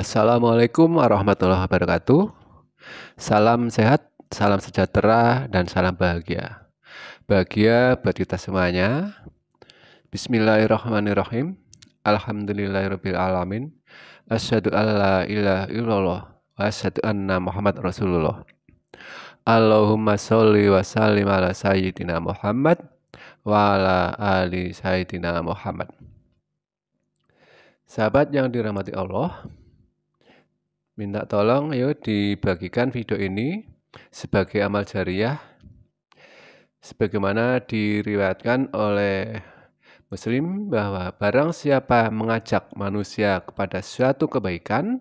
Assalamualaikum warahmatullahi wabarakatuh. Salam sehat, salam sejahtera, dan salam bahagia. Bahagia buat kita semuanya. Bismillahirrahmanirrahim. Alhamdulillahirabbil alamin. Asyhadu an la ilaha illallah wa asyhadu anna Muhammad Rasulullah. Allahumma sholli wa sallim ala sayyidina Muhammad wa ala ali sayyidina Muhammad. Sahabat yang dirahmati Allah, minta tolong yuk dibagikan video ini sebagai amal jariah sebagaimana diriwayatkan oleh Muslim bahwa barang siapa mengajak manusia kepada suatu kebaikan,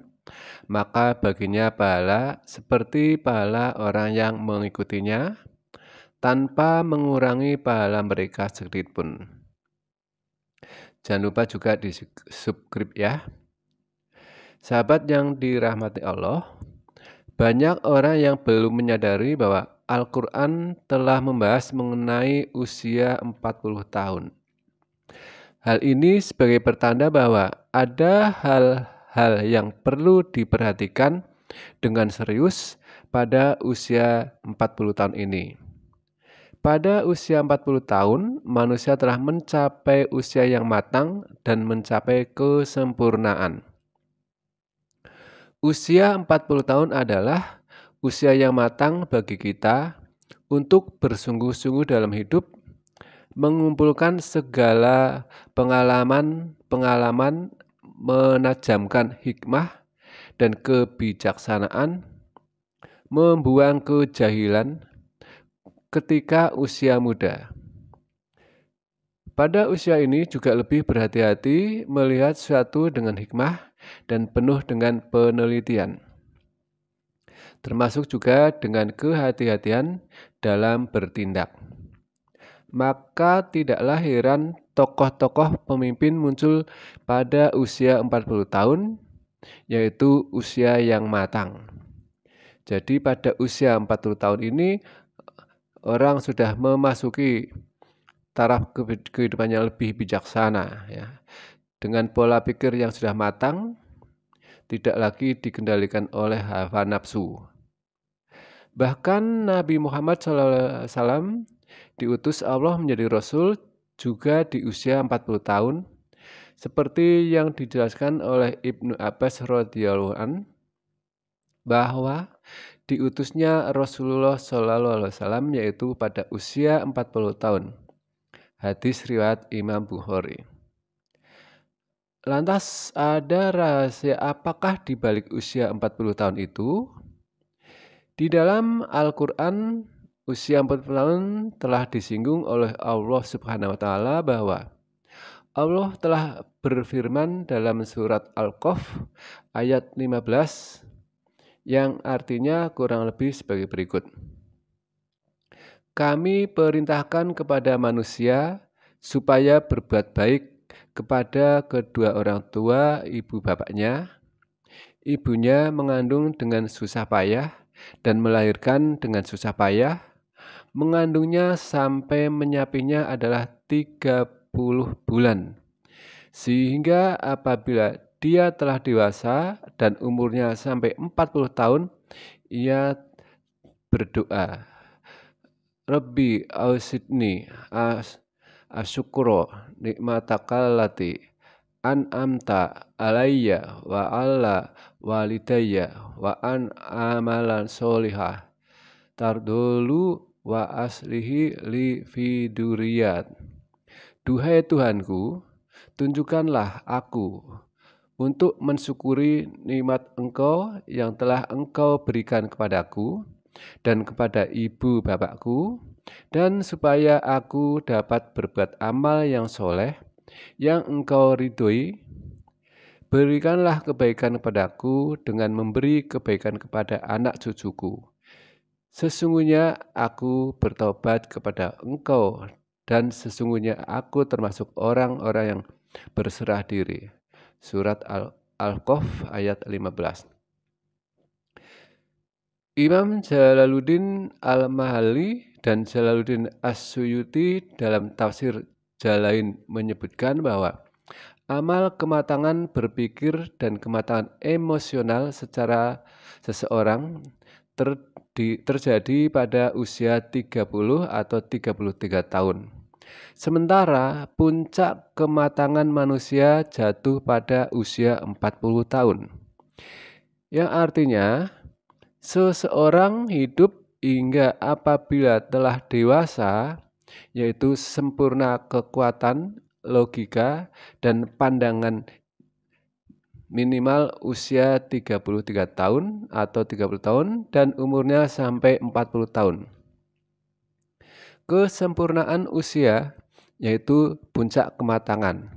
maka baginya pahala seperti pahala orang yang mengikutinya tanpa mengurangi pahala mereka sedikit pun. Jangan lupa juga di subscribe ya. Sahabat yang dirahmati Allah, banyak orang yang belum menyadari bahwa Al-Quran telah membahas mengenai usia 40 tahun. Hal ini sebagai pertanda bahwa ada hal-hal yang perlu diperhatikan dengan serius pada usia 40 tahun ini. Pada usia 40 tahun, manusia telah mencapai usia yang matang dan mencapai kesempurnaan. Usia 40 tahun adalah usia yang matang bagi kita untuk bersungguh-sungguh dalam hidup, mengumpulkan segala pengalaman, menajamkan hikmah dan kebijaksanaan, membuang kejahilan ketika usia muda. Pada usia ini juga lebih berhati-hati melihat sesuatu dengan hikmah dan penuh dengan penelitian, termasuk juga dengan kehati-hatian dalam bertindak. Maka tidaklah heran tokoh-tokoh pemimpin muncul pada usia 40 tahun, yaitu usia yang matang. Jadi pada usia 40 tahun ini, orang sudah memasuki taraf kehidupan yang lebih bijaksana, ya. Dengan pola pikir yang sudah matang, tidak lagi dikendalikan oleh hawa nafsu. Bahkan Nabi Muhammad SAW diutus Allah menjadi Rasul juga di usia 40 tahun, seperti yang dijelaskan oleh Ibnu Abbas radhiyallahu anhu bahwa diutusnya Rasulullah SAW yaitu pada usia 40 tahun. Hadis riwayat Imam Bukhari. Lantas ada rahasia apakah di balik usia 40 tahun itu? Di dalam Al-Quran, usia 40 tahun telah disinggung oleh Allah Subhanahu wa Ta'ala bahwa Allah telah berfirman dalam surat Al-Kahf ayat 15 yang artinya kurang lebih sebagai berikut. Kami perintahkan kepada manusia supaya berbuat baik kepada kedua orang tua ibu bapaknya. Ibunya mengandung dengan susah payah dan melahirkan dengan susah payah. Mengandungnya sampai menyapinya adalah 30 bulan. Sehingga apabila dia telah dewasa dan umurnya sampai 40 tahun, ia berdoa, Rabbi ausidni asyukro nikmatakallati an'amta alayya wa ala walidayya wa an amalan solihah tardulu wa aslihi li fiduriyat. Duhai Tuhanku, tunjukkanlah aku untuk mensyukuri nikmat Engkau yang telah Engkau berikan kepadaku dan kepada ibu bapakku, dan supaya aku dapat berbuat amal yang soleh yang Engkau ridhoi. Berikanlah kebaikan kepadaku dengan memberi kebaikan kepada anak cucuku. Sesungguhnya aku bertobat kepada Engkau dan sesungguhnya aku termasuk orang-orang yang berserah diri. Surat Al-Kahf ayat 15. Imam Jalaluddin Al-Mahalli dan Jalaluddin As-Suyuti dalam tafsir Jalain menyebutkan bahwa Amal kematangan berpikir dan kematangan emosional secara seseorang terjadi pada usia 30 atau 33 tahun. Sementara puncak kematangan manusia jatuh pada usia 40 tahun. Yang artinya seseorang hidup hingga apabila telah dewasa, yaitu sempurna kekuatan, logika, dan pandangan minimal usia 33 tahun atau 30 tahun dan umurnya sampai 40 tahun. Kesempurnaan usia yaitu puncak kematangan.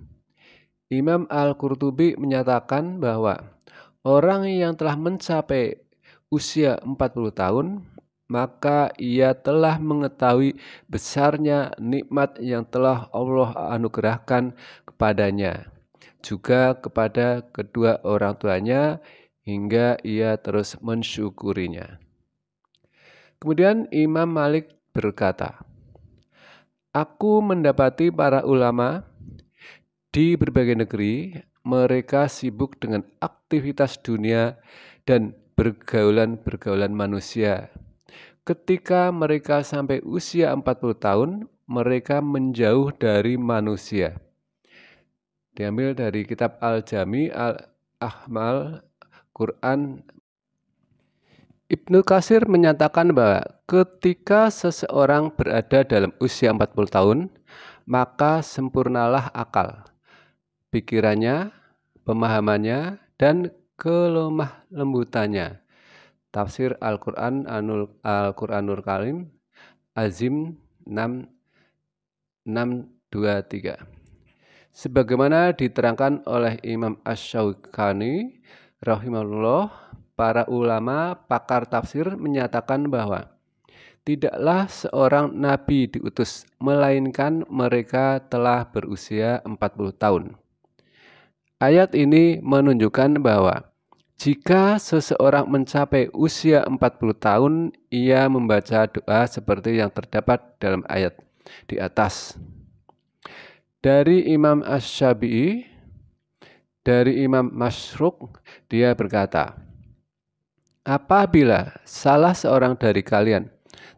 Imam Al-Qurtubi menyatakan bahwa orang yang telah mencapai usia 40 tahun, maka ia telah mengetahui besarnya nikmat yang telah Allah anugerahkan kepadanya, juga kepada kedua orang tuanya, hingga ia terus mensyukurinya. Kemudian Imam Malik berkata, "Aku mendapati para ulama di berbagai negeri, mereka sibuk dengan aktivitas dunia dan pergaulan-pergaulan manusia. Ketika mereka sampai usia 40 tahun, mereka menjauh dari manusia." Diambil dari kitab Al-Jami Al-Ahmal Quran. Ibnu Katsir menyatakan bahwa ketika seseorang berada dalam usia 40 tahun, maka sempurnalah akal, pikirannya, pemahamannya, dan kelemah lembutannya. Tafsir Al-Quran Al-Quranul Karim Azim 623. Sebagaimana diterangkan oleh Imam Asy-Syaukani rahimahullah, para ulama pakar tafsir menyatakan bahwa tidaklah seorang nabi diutus melainkan mereka telah berusia 40 tahun. Ayat ini menunjukkan bahwa jika seseorang mencapai usia 40 tahun, ia membaca doa seperti yang terdapat dalam ayat di atas. Dari Imam Asy-Syafi'i, dari Imam Masruq, dia berkata, "Apabila salah seorang dari kalian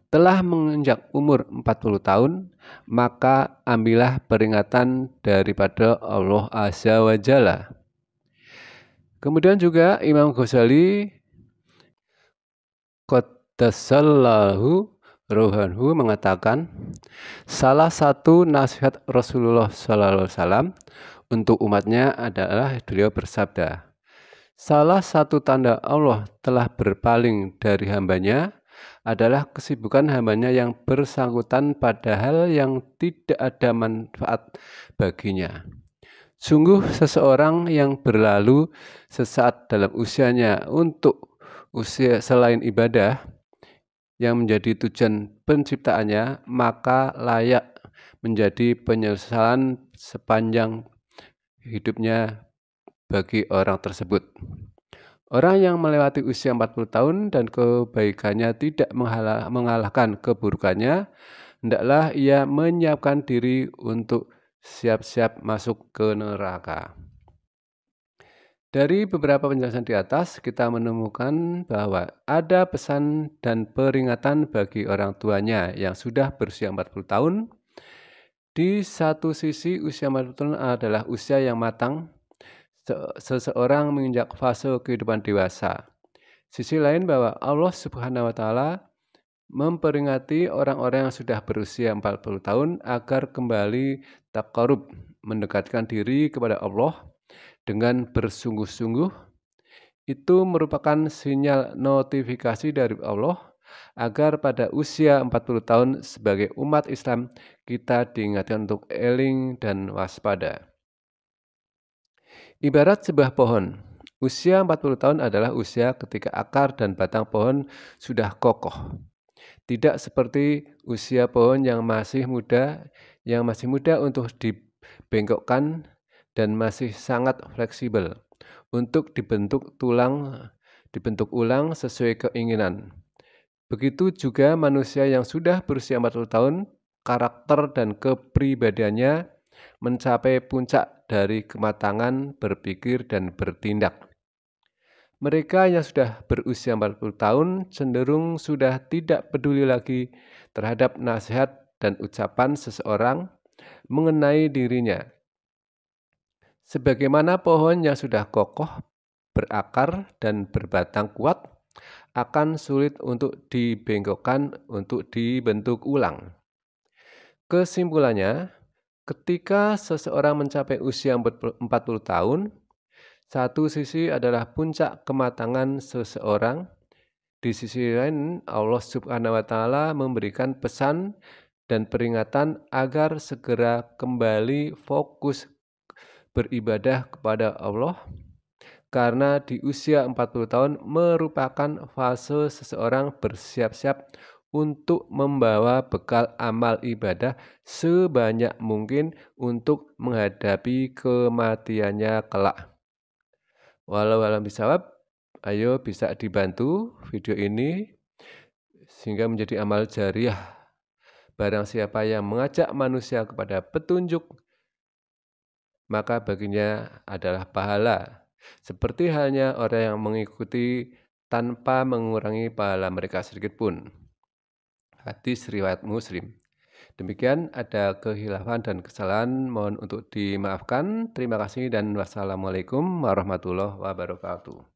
telah menginjak umur 40 tahun, maka ambillah peringatan daripada Allah Azza wa Jalla." Kemudian juga Imam Ghazali Qaddasallahu ruhanhu mengatakan, salah satu nasihat Rasulullah SAW untuk umatnya adalah beliau bersabda, "Salah satu tanda Allah telah berpaling dari hambanya adalah kesibukan hambanya yang bersangkutan pada hal yang tidak ada manfaat baginya. Sungguh seseorang yang berlalu sesaat dalam usianya untuk usia selain ibadah yang menjadi tujuan penciptaannya, maka layak menjadi penyesalan sepanjang hidupnya bagi orang tersebut. Orang yang melewati usia 40 tahun dan kebaikannya tidak mengalahkan keburukannya, hendaklah ia menyiapkan diri untuk siap-siap masuk ke neraka. Dari beberapa penjelasan di atas, kita menemukan bahwa ada pesan dan peringatan bagi orang tuanya yang sudah berusia 40 tahun. Di satu sisi, usia 40 tahun adalah usia yang matang, seseorang menginjak fase kehidupan dewasa. Sisi lain bahwa Allah Subhanahu wa Ta'ala memperingati orang-orang yang sudah berusia 40 tahun agar kembali taqarrub, mendekatkan diri kepada Allah dengan bersungguh-sungguh. Itu merupakan sinyal notifikasi dari Allah agar pada usia 40 tahun sebagai umat Islam kita diingatkan untuk eling dan waspada. Ibarat sebuah pohon, usia 40 tahun adalah usia ketika akar dan batang pohon sudah kokoh. Tidak seperti usia pohon yang masih muda untuk dibengkokkan dan masih sangat fleksibel untuk dibentuk ulang sesuai keinginan. Begitu juga manusia yang sudah berusia 40 tahun, karakter dan kepribadiannya mencapai puncak dari kematangan berpikir dan bertindak. Mereka yang sudah berusia 40 tahun cenderung sudah tidak peduli lagi terhadap nasihat dan ucapan seseorang mengenai dirinya. Sebagaimana pohon yang sudah kokoh, berakar, dan berbatang kuat, akan sulit untuk dibengkokkan untuk dibentuk ulang. Kesimpulannya, ketika seseorang mencapai usia 40 tahun, satu sisi adalah puncak kematangan seseorang, di sisi lain Allah Subhanahu wa taala memberikan pesan dan peringatan agar segera kembali fokus beribadah kepada Allah, karena di usia 40 tahun merupakan fase seseorang bersiap-siap untuk membawa bekal amal ibadah sebanyak mungkin untuk menghadapi kematiannya kelak. Walau alam bisawab, ayo bisa dibantu video ini sehingga menjadi amal jariah. Barang siapa yang mengajak manusia kepada petunjuk, maka baginya adalah pahala. Seperti halnya orang yang mengikuti tanpa mengurangi pahala mereka sedikit pun. Hadis riwayat Muslim. Demikian, ada kehilafan dan kesalahan, mohon untuk dimaafkan. Terima kasih dan wassalamualaikum warahmatullahi wabarakatuh.